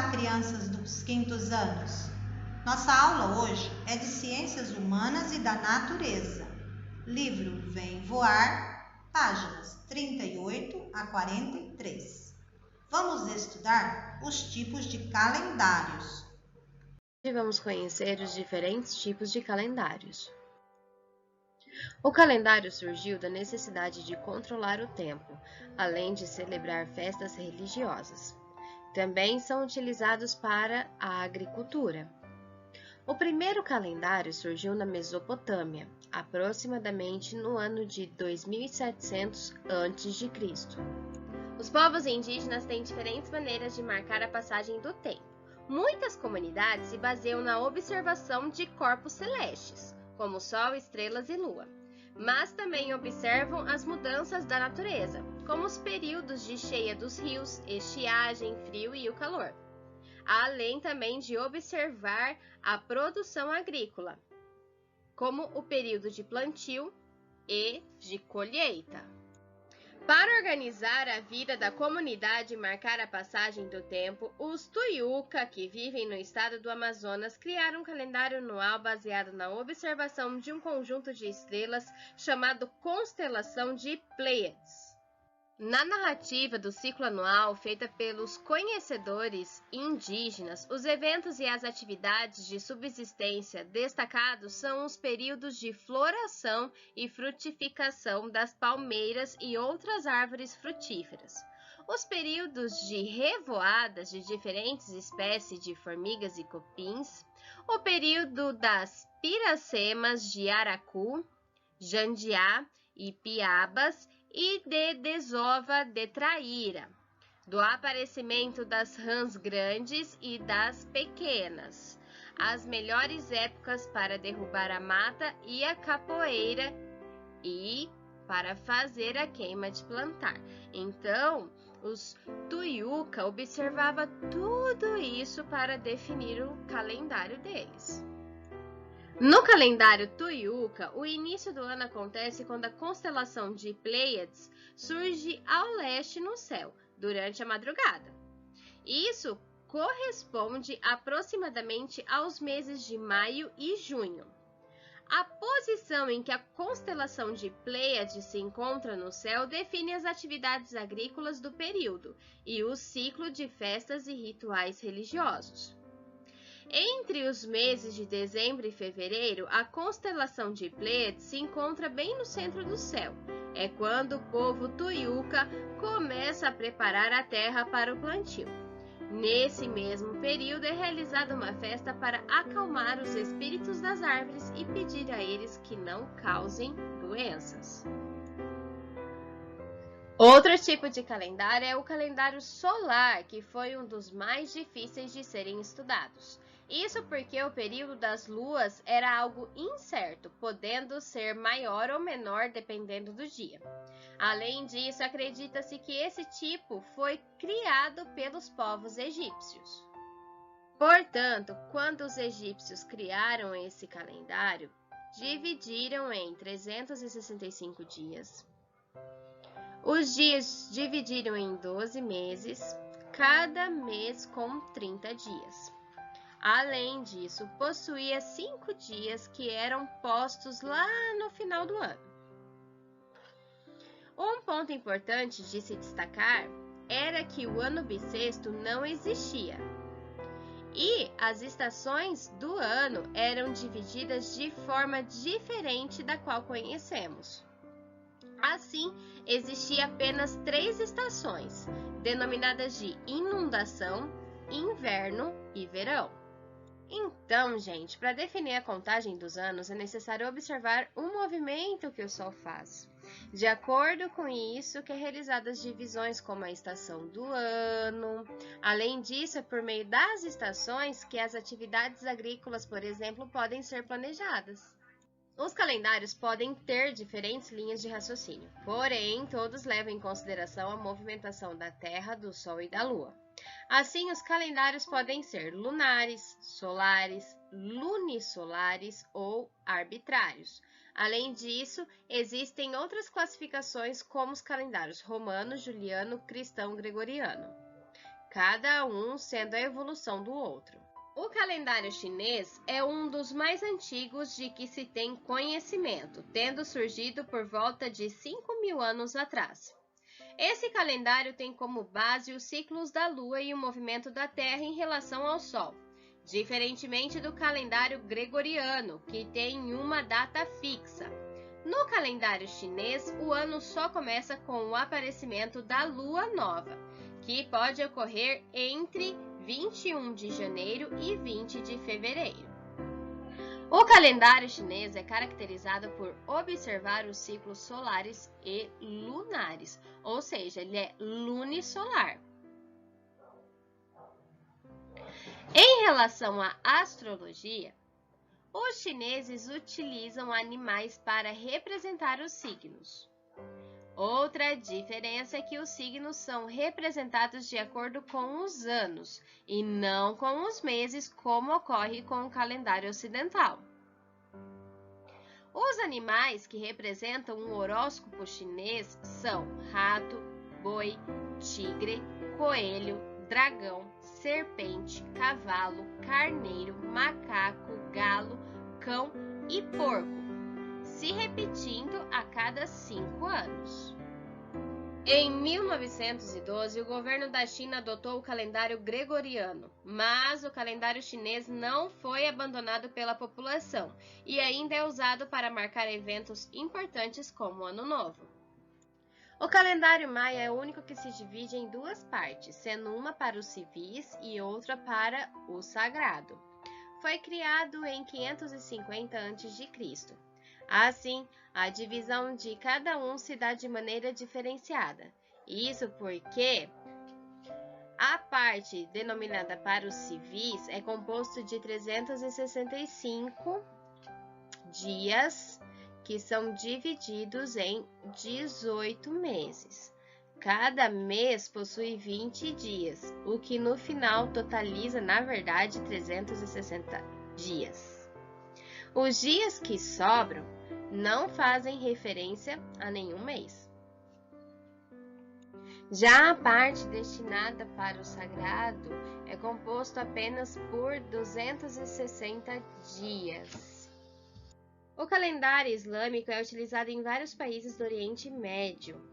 Olá, crianças dos quintos anos! Nossa aula hoje é de Ciências Humanas e da Natureza. Livro Vem Voar, páginas 38 a 43. Vamos estudar os tipos de calendários. Hoje vamos conhecer os diferentes tipos de calendários. O calendário surgiu da necessidade de controlar o tempo, além de celebrar festas religiosas. Também são utilizados para a agricultura. O primeiro calendário surgiu na Mesopotâmia, aproximadamente no ano de 2700 a.C. Os povos indígenas têm diferentes maneiras de marcar a passagem do tempo. Muitas comunidades se baseiam na observação de corpos celestes, como Sol, estrelas e Lua, mas também observam as mudanças da natureza, como os períodos de cheia dos rios, estiagem, frio e o calor, além também de observar a produção agrícola, como o período de plantio e de colheita. Para organizar a vida da comunidade e marcar a passagem do tempo, os Tuiuca, que vivem no estado do Amazonas, criaram um calendário anual baseado na observação de um conjunto de estrelas chamado constelação de Pleiades. Na narrativa do ciclo anual feita pelos conhecedores indígenas, os eventos e as atividades de subsistência destacados são os períodos de floração e frutificação das palmeiras e outras árvores frutíferas, os períodos de revoadas de diferentes espécies de formigas e cupins, o período das piracemas de aracu, jandiá e piabas, e de desova de traíra, do aparecimento das rãs grandes e das pequenas, as melhores épocas para derrubar a mata e a capoeira e para fazer a queima de plantar. Então, os Tuiuca observavam tudo isso para definir o calendário deles. No calendário Tuiuca, o início do ano acontece quando a constelação de Pleiades surge ao leste no céu, durante a madrugada. Isso corresponde aproximadamente aos meses de maio e junho. A posição em que a constelação de Pleiades se encontra no céu define as atividades agrícolas do período e o ciclo de festas e rituais religiosos. Entre os meses de dezembro e fevereiro, a constelação de Pleiades se encontra bem no centro do céu. É quando o povo Tuiuca começa a preparar a terra para o plantio. Nesse mesmo período é realizada uma festa para acalmar os espíritos das árvores e pedir a eles que não causem doenças. Outro tipo de calendário é o calendário solar, que foi um dos mais difíceis de serem estudados. Isso porque o período das luas era algo incerto, podendo ser maior ou menor dependendo do dia. Além disso, acredita-se que esse tipo foi criado pelos povos egípcios. Portanto, quando os egípcios criaram esse calendário, dividiram em 365 dias. Os dias dividiram em 12 meses, cada mês com 30 dias. Além disso, possuía 5 dias que eram postos lá no final do ano. Um ponto importante de se destacar era que o ano bissexto não existia e as estações do ano eram divididas de forma diferente da qual conhecemos. Assim, existia apenas 3 estações, denominadas de inundação, inverno e verão. Então, gente, para definir a contagem dos anos é necessário observar o movimento que o Sol faz. De acordo com isso, que é realizadas divisões como a estação do ano. Além disso, é por meio das estações que as atividades agrícolas, por exemplo, podem ser planejadas. Os calendários podem ter diferentes linhas de raciocínio, porém, todos levam em consideração a movimentação da Terra, do Sol e da Lua. Assim, os calendários podem ser lunares, solares, lunisolares ou arbitrários. Além disso, existem outras classificações como os calendários romano, juliano, cristão, gregoriano. cada um sendo a evolução do outro. O calendário chinês é um dos mais antigos de que se tem conhecimento, tendo surgido por volta de 5.000 anos atrás. Esse calendário tem como base os ciclos da Lua e o movimento da Terra em relação ao Sol, diferentemente do calendário gregoriano, que tem uma data fixa. No calendário chinês, o ano só começa com o aparecimento da Lua nova, que pode ocorrer entre 21 de janeiro e 20 de fevereiro. O calendário chinês é caracterizado por observar os ciclos solares e lunares, ou seja, ele é lunisolar. Em relação à astrologia, os chineses utilizam animais para representar os signos. Outra diferença é que os signos são representados de acordo com os anos e não com os meses, como ocorre com o calendário ocidental. Os animais que representam um horóscopo chinês são rato, boi, tigre, coelho, dragão, serpente, cavalo, carneiro, macaco, galo, cão e porco, se repetindo a cada 5 anos. Em 1912, o governo da China adotou o calendário gregoriano, mas o calendário chinês não foi abandonado pela população e ainda é usado para marcar eventos importantes como o Ano Novo. O calendário maia é o único que se divide em 2 partes, sendo uma para os civis e outra para o sagrado. Foi criado em 550 a.C. Assim, a divisão de cada um se dá de maneira diferenciada. Isso porque a parte denominada para os civis é composto de 365 dias, que são divididos em 18 meses. Cada mês possui 20 dias, o que no final totaliza, na verdade, 360 dias. Os dias que sobram não fazem referência a nenhum mês. Já a parte destinada para o sagrado é composto apenas por 260 dias. O calendário islâmico é utilizado em vários países do Oriente Médio.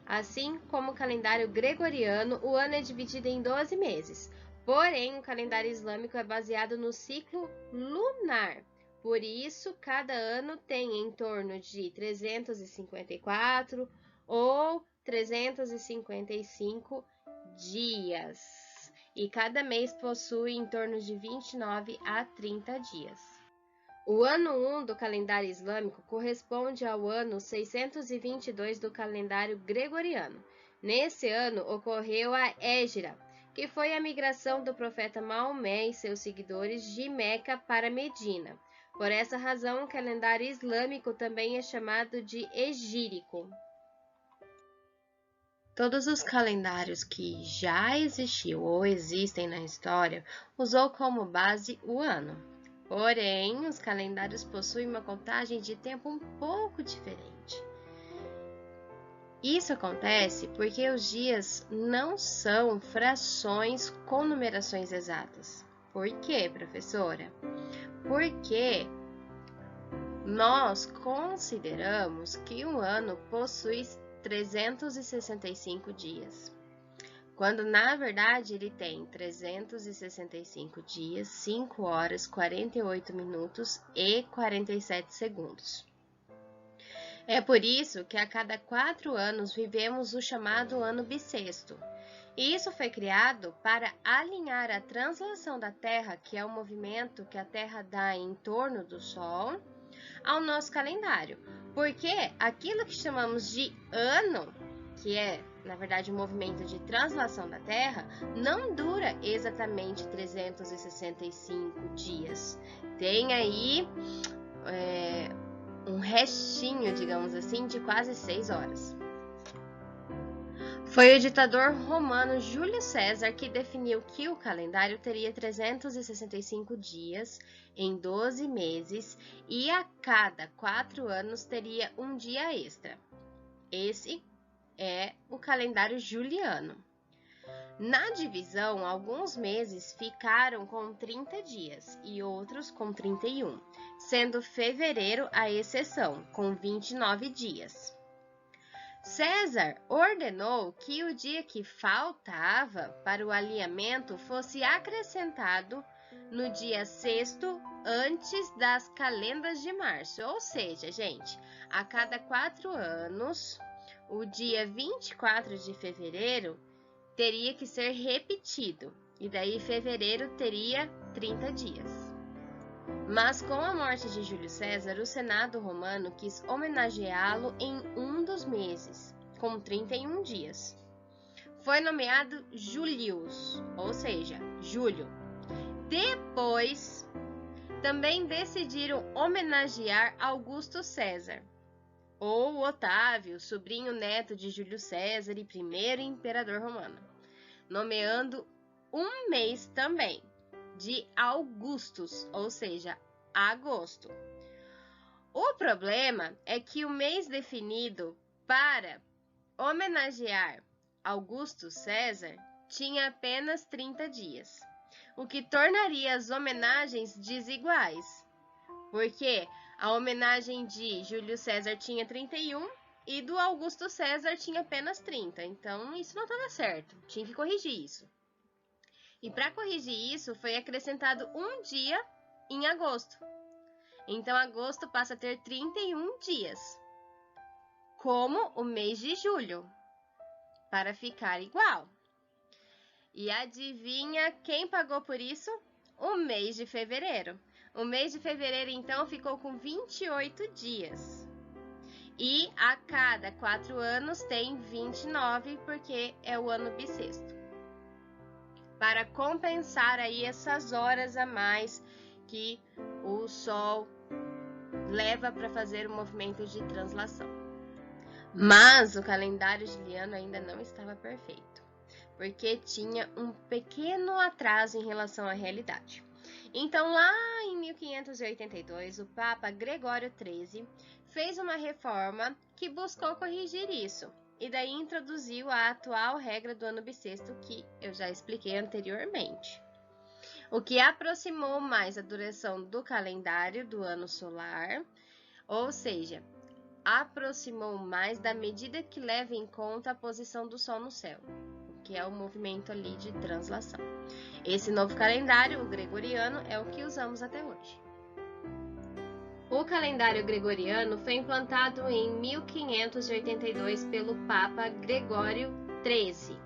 Assim como o calendário gregoriano, o ano é dividido em 12 meses. Porém, o calendário islâmico é baseado no ciclo lunar. Por isso, cada ano tem em torno de 354 ou 355 dias. E cada mês possui em torno de 29 a 30 dias. O ano 1 do calendário islâmico corresponde ao ano 622 do calendário gregoriano. Nesse ano ocorreu a Hégira, que foi a migração do profeta Maomé e seus seguidores de Meca para Medina. Por essa razão, o calendário islâmico também é chamado de egírico. Todos os calendários que já existiam ou existem na história usou como base o ano. Porém, os calendários possuem uma contagem de tempo um pouco diferente. Isso acontece porque os dias não são frações com numerações exatas. Por quê, professora? Porque nós consideramos que um ano possui 365 dias, quando na verdade ele tem 365 dias, 5 horas, 48 minutos e 47 segundos. É por isso que a cada 4 anos vivemos o chamado ano bissexto. E isso foi criado para alinhar a translação da Terra, que é o movimento que a Terra dá em torno do Sol, ao nosso calendário. Porque aquilo que chamamos de ano, que é, na verdade, o movimento de translação da Terra, não dura exatamente 365 dias. Tem aí um restinho, digamos assim, de quase 6 horas. Foi o ditador romano Júlio César que definiu que o calendário teria 365 dias em 12 meses e a cada 4 anos teria um dia extra. Esse é o calendário juliano. Na divisão, alguns meses ficaram com 30 dias e outros com 31, sendo fevereiro a exceção, com 29 dias. César ordenou que o dia que faltava para o alinhamento fosse acrescentado no dia 6º antes das calendas de março. Ou seja, gente, a cada 4 anos, o dia 24 de fevereiro teria que ser repetido, e daí fevereiro teria 30 dias. Mas com a morte de Júlio César, o Senado romano quis homenageá-lo em um dos meses, com 31 dias. Foi nomeado Julius, ou seja, Júlio. Depois, também decidiram homenagear Augusto César, ou Otávio, sobrinho neto de Júlio César e primeiro imperador romano, nomeando um mês também, de Augustus, ou seja, agosto. O problema é que o mês definido para homenagear Augusto César tinha apenas 30 dias, o que tornaria as homenagens desiguais, porque a homenagem de Júlio César tinha 31 e do Augusto César tinha apenas 30, então isso não estava certo, tinha que corrigir isso. E para corrigir isso, foi acrescentado um dia em agosto. Então, agosto passa a ter 31 dias, como o mês de julho, para ficar igual. E adivinha quem pagou por isso? O mês de fevereiro. O mês de fevereiro, então, ficou com 28 dias. E a cada 4 anos tem 29, porque é o ano bissexto. Para compensar aí essas horas a mais que o Sol leva para fazer o movimento de translação. Mas o calendário juliano ainda não estava perfeito, porque tinha um pequeno atraso em relação à realidade. Então, lá em 1582, o Papa Gregório XIII fez uma reforma que buscou corrigir isso, e daí introduziu a atual regra do ano bissexto que eu já expliquei anteriormente, o que aproximou mais a duração do calendário do ano solar, ou seja, aproximou mais da medida que leva em conta a posição do Sol no céu, que é o movimento ali de translação. Esse novo calendário, o gregoriano, é o que usamos até hoje. O calendário gregoriano foi implantado em 1582 pelo Papa Gregório XIII.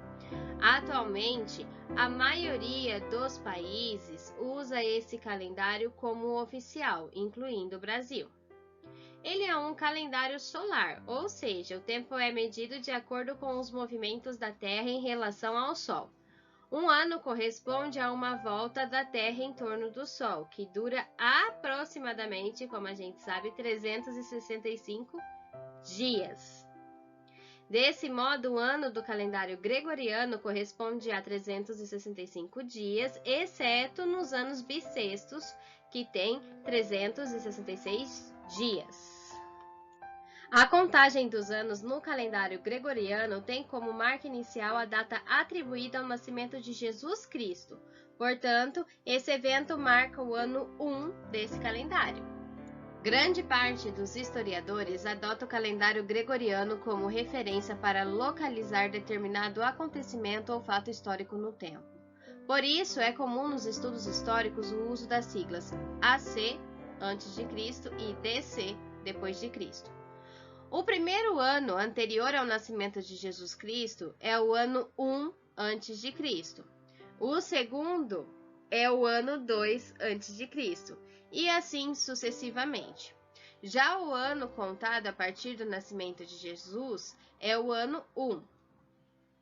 Atualmente, a maioria dos países usa esse calendário como oficial, incluindo o Brasil. Ele é um calendário solar, ou seja, o tempo é medido de acordo com os movimentos da Terra em relação ao Sol. Um ano corresponde a uma volta da Terra em torno do Sol, que dura aproximadamente, como a gente sabe, 365 dias. Desse modo, o ano do calendário gregoriano corresponde a 365 dias, exceto nos anos bissextos, que tem 366 dias. A contagem dos anos no calendário gregoriano tem como marca inicial a data atribuída ao nascimento de Jesus Cristo. Portanto, esse evento marca o ano 1 desse calendário. Grande parte dos historiadores adota o calendário gregoriano como referência para localizar determinado acontecimento ou fato histórico no tempo. Por isso, é comum nos estudos históricos o uso das siglas AC, antes de Cristo, e DC, depois de Cristo. O primeiro ano anterior ao nascimento de Jesus Cristo é o ano 1 antes de Cristo. O segundo é o ano 2 antes de Cristo, e assim sucessivamente. Já o ano contado a partir do nascimento de Jesus é o ano 1.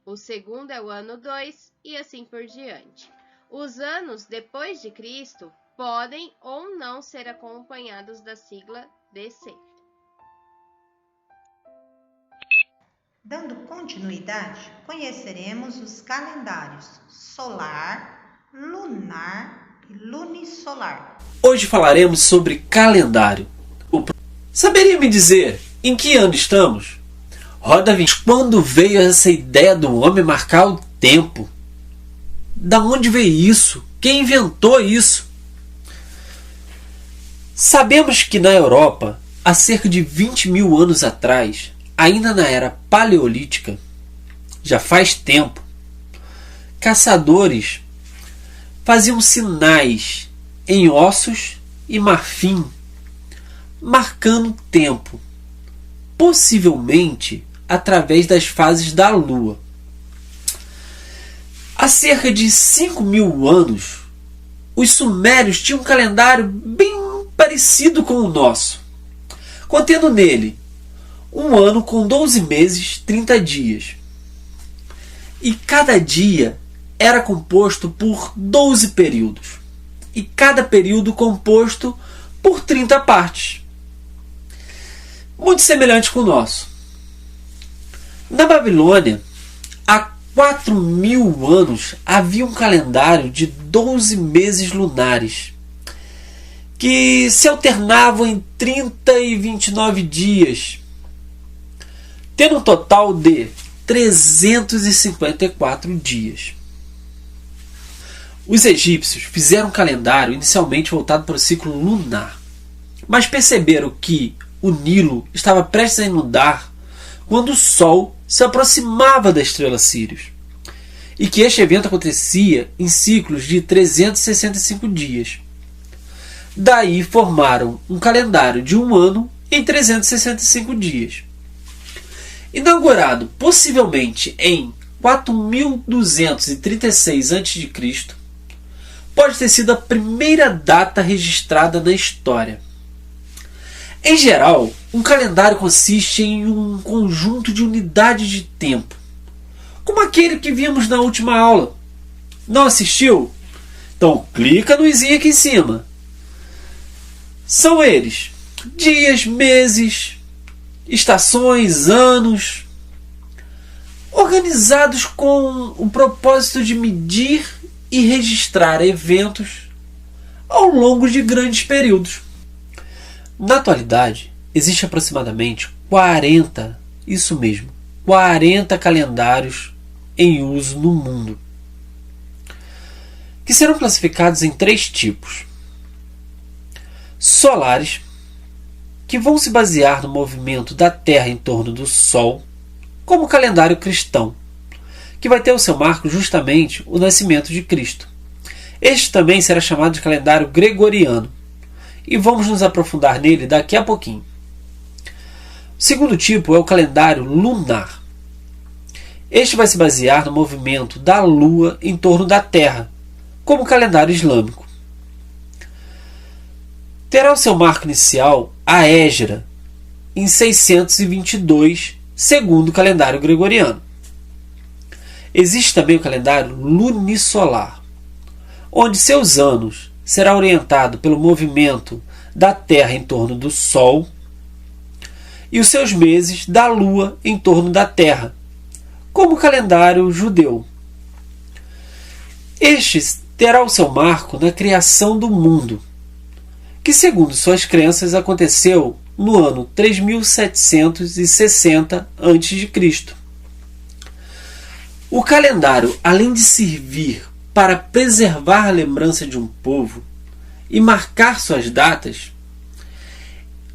O segundo é o ano 2 e assim por diante. Os anos depois de Cristo podem ou não ser acompanhados da sigla DC. Dando continuidade, conheceremos os calendários solar, lunar e lunisolar. Hoje falaremos sobre calendário. Saberia me dizer em que ano estamos? Roda 20. Quando veio essa ideia do homem marcar o tempo? Da onde veio isso? Quem inventou isso? Sabemos que na Europa, há cerca de 20 mil anos atrás, ainda na era paleolítica, já faz tempo, caçadores faziam sinais em ossos e marfim, marcando tempo, possivelmente através das fases da Lua. Há cerca de 5 mil anos, os sumérios tinham um calendário bem parecido com o nosso, contendo nele um ano com 12 meses, 30 dias. E cada dia era composto por 12 períodos, e cada período composto por 30 partes. Muito semelhante com o nosso. Na Babilônia, há 4 mil anos havia um calendário de 12 meses lunares, que se alternavam em 30 e 29 dias, tendo um total de 354 dias. Os egípcios fizeram um calendário inicialmente voltado para o ciclo lunar, mas perceberam que o Nilo estava prestes a inundar quando o Sol se aproximava da estrela Sírius, e que este evento acontecia em ciclos de 365 dias. Daí formaram um calendário de um ano em 365 dias. Inaugurado possivelmente em 4236 a.C., pode ter sido a primeira data registrada na história. Em geral, um calendário consiste em um conjunto de unidades de tempo, como aquele que vimos na última aula. Não assistiu? Então clica no izinho aqui em cima. São eles: dias, meses, estações, anos, organizados com o propósito de medir e registrar eventos ao longo de grandes períodos. Na atualidade, existe aproximadamente 40 calendários em uso no mundo, que serão classificados em 3 tipos: solares, que vão se basear no movimento da Terra em torno do Sol, como o calendário cristão, que vai ter o seu marco justamente o nascimento de Cristo. Este também será chamado de calendário gregoriano, e vamos nos aprofundar nele daqui a pouquinho. O segundo tipo é o calendário lunar. Este vai se basear no movimento da Lua em torno da Terra, como o calendário islâmico. Terá o seu marco inicial a Égira, em 622, segundo o calendário gregoriano. Existe também o calendário lunisolar, onde seus anos será orientado pelo movimento da Terra em torno do Sol e os seus meses da Lua em torno da Terra, como o calendário judeu. Este terá o seu marco na criação do mundo, que segundo suas crenças aconteceu no ano 3760 a.C. O calendário, além de servir para preservar a lembrança de um povo e marcar suas datas,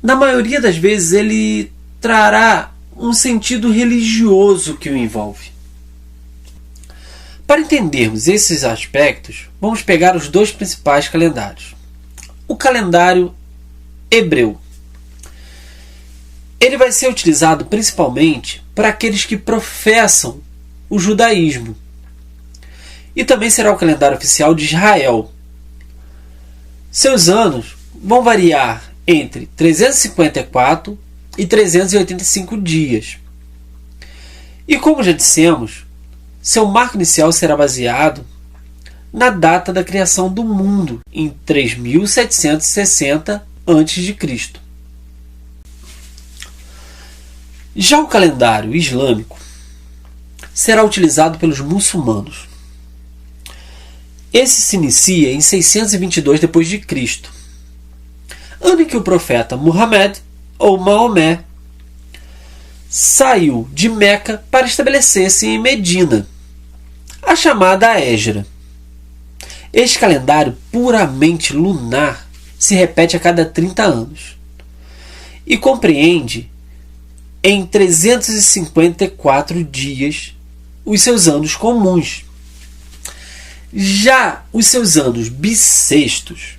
na maioria das vezes ele trará um sentido religioso que o envolve. Para entendermos esses aspectos, vamos pegar os 2 principais calendários. O calendário hebreu. Ele vai ser utilizado principalmente para aqueles que professam o judaísmo. E também será o calendário oficial de Israel. Seus anos vão variar entre 354 e 385 dias. E como já dissemos, seu marco inicial será baseado na data da criação do mundo, em 3760 a.C. Já o calendário islâmico será utilizado pelos muçulmanos. Esse se inicia em 622 d.C., ano em que o profeta Muhammad, ou Maomé, saiu de Meca para estabelecer-se em Medina, a chamada Égira. Este calendário puramente lunar se repete a cada 30 anos e compreende em 354 dias os seus anos comuns. Já os seus anos bissextos,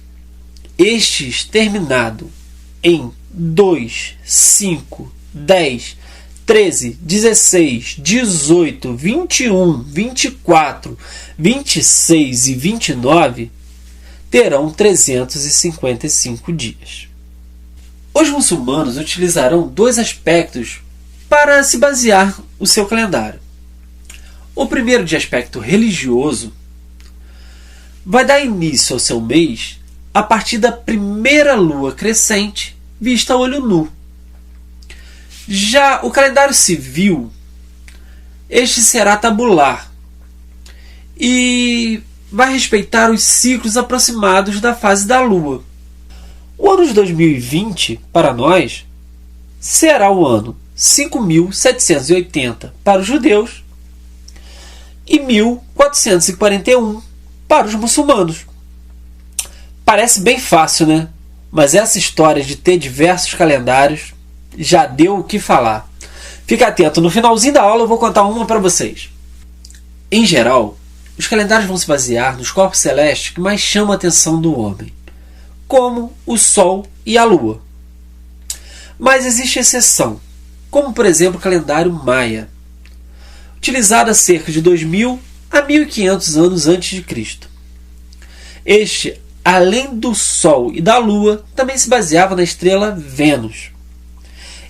estes terminado em 2, 5, 10, 13, 16, 18, 21, 24, 26 e 29 terão 355 dias. Os muçulmanos utilizarão dois aspectos para se basear o seu calendário. O primeiro, de aspecto religioso, vai dar início ao seu mês a partir da primeira lua crescente vista a olho nu. Já o calendário civil, este será tabular e vai respeitar os ciclos aproximados da fase da lua. O ano de 2020, para nós, será o ano 5.780 para os judeus e 1.441 para os muçulmanos. Parece bem fácil, né? Mas essa história de ter diversos calendários já deu o que falar. Fica atento, no finalzinho da aula eu vou contar uma para vocês. Em geral, os calendários vão se basear nos corpos celestes que mais chamam a atenção do homem, como o Sol e a Lua. Mas existe exceção, como por exemplo o calendário Maia, utilizado há cerca de 2.000 a 1.500 anos antes de Cristo. Este, além do Sol e da Lua, também se baseava na estrela Vênus.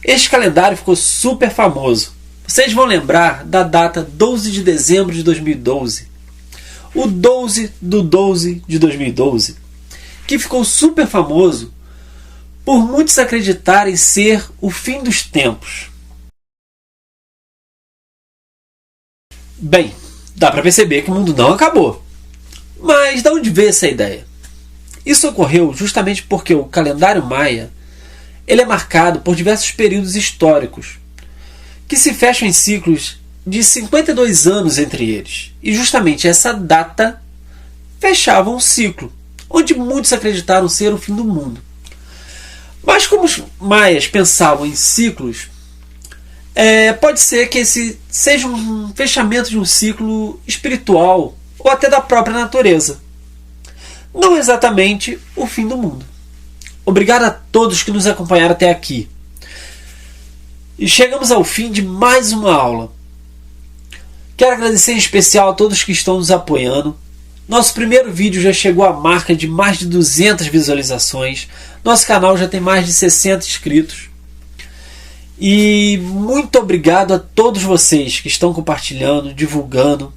Este calendário ficou super famoso. Vocês vão lembrar da data 12 de dezembro de 2012. O 12 do 12 de 2012, que ficou super famoso por muitos acreditarem ser o fim dos tempos. Bem, dá para perceber que o mundo não acabou. Mas de onde veio essa ideia? Isso ocorreu justamente porque o calendário maia ele é marcado por diversos períodos históricos, que se fecham em ciclos de 52 anos entre eles. E justamente essa data fechava um ciclo, onde muitos acreditaram ser o fim do mundo. Mas como os maias pensavam em ciclos, pode ser que esse seja um fechamento de um ciclo espiritual ou até da própria natureza. Não exatamente o fim do mundo. Obrigado a todos que nos acompanharam até aqui. E chegamos ao fim de mais uma aula. Quero agradecer em especial a todos que estão nos apoiando. Nosso primeiro vídeo já chegou à marca de mais de 200 visualizações. Nosso canal já tem mais de 60 inscritos. E muito obrigado a todos vocês que estão compartilhando, divulgando.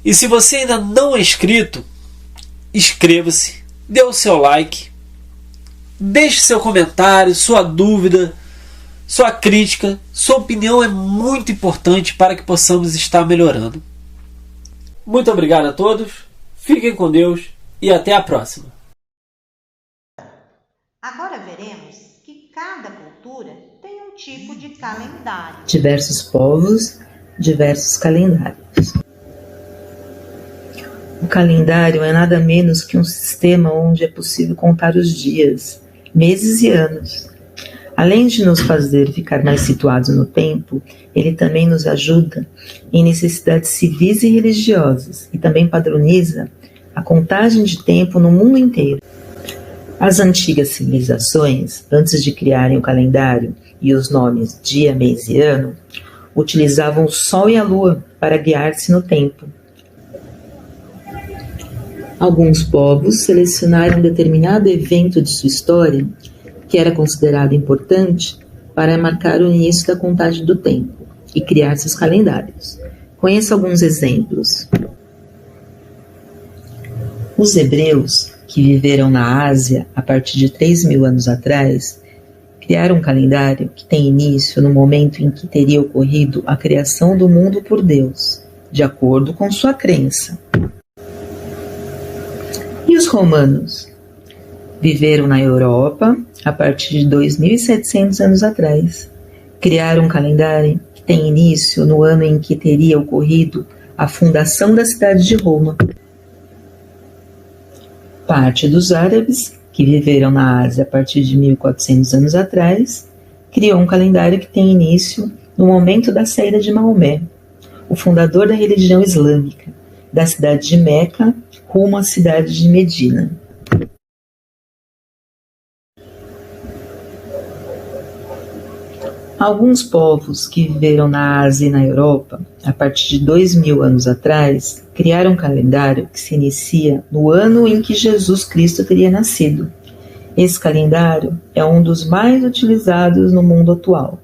E se você ainda não é inscrito, inscreva-se, dê o seu like, deixe seu comentário, sua dúvida, sua crítica, sua opinião é muito importante para que possamos estar melhorando. Muito obrigado a todos, fiquem com Deus e até a próxima. Agora veremos que cada cultura tem um tipo de calendário. Diversos povos, diversos calendários. O calendário é nada menos que um sistema onde é possível contar os dias, meses e anos. Além de nos fazer ficar mais situados no tempo, ele também nos ajuda em necessidades civis e religiosas e também padroniza a contagem de tempo no mundo inteiro. As antigas civilizações, antes de criarem o calendário e os nomes dia, mês e ano, utilizavam o Sol e a Lua para guiar-se no tempo. Alguns povos selecionaram um determinado evento de sua história que era considerado importante para marcar o início da contagem do tempo e criar seus calendários. Conheça alguns exemplos. Os hebreus, que viveram na Ásia a partir de 3.000 anos atrás, criaram um calendário que tem início no momento em que teria ocorrido a criação do mundo por Deus, de acordo com sua crença. E os romanos? Viveram na Europa a partir de 2.700 anos atrás. Criaram um calendário que tem início no ano em que teria ocorrido a fundação da cidade de Roma. Parte dos árabes, que viveram na Ásia a partir de 1400 anos atrás, criou um calendário que tem início no momento da saída de Maomé, o fundador da religião islâmica, da cidade de Meca rumo à cidade de Medina. Alguns povos que viveram na Ásia e na Europa, a partir de 2000 anos atrás, criaram um calendário que se inicia no ano em que Jesus Cristo teria nascido. Esse calendário é um dos mais utilizados no mundo atual.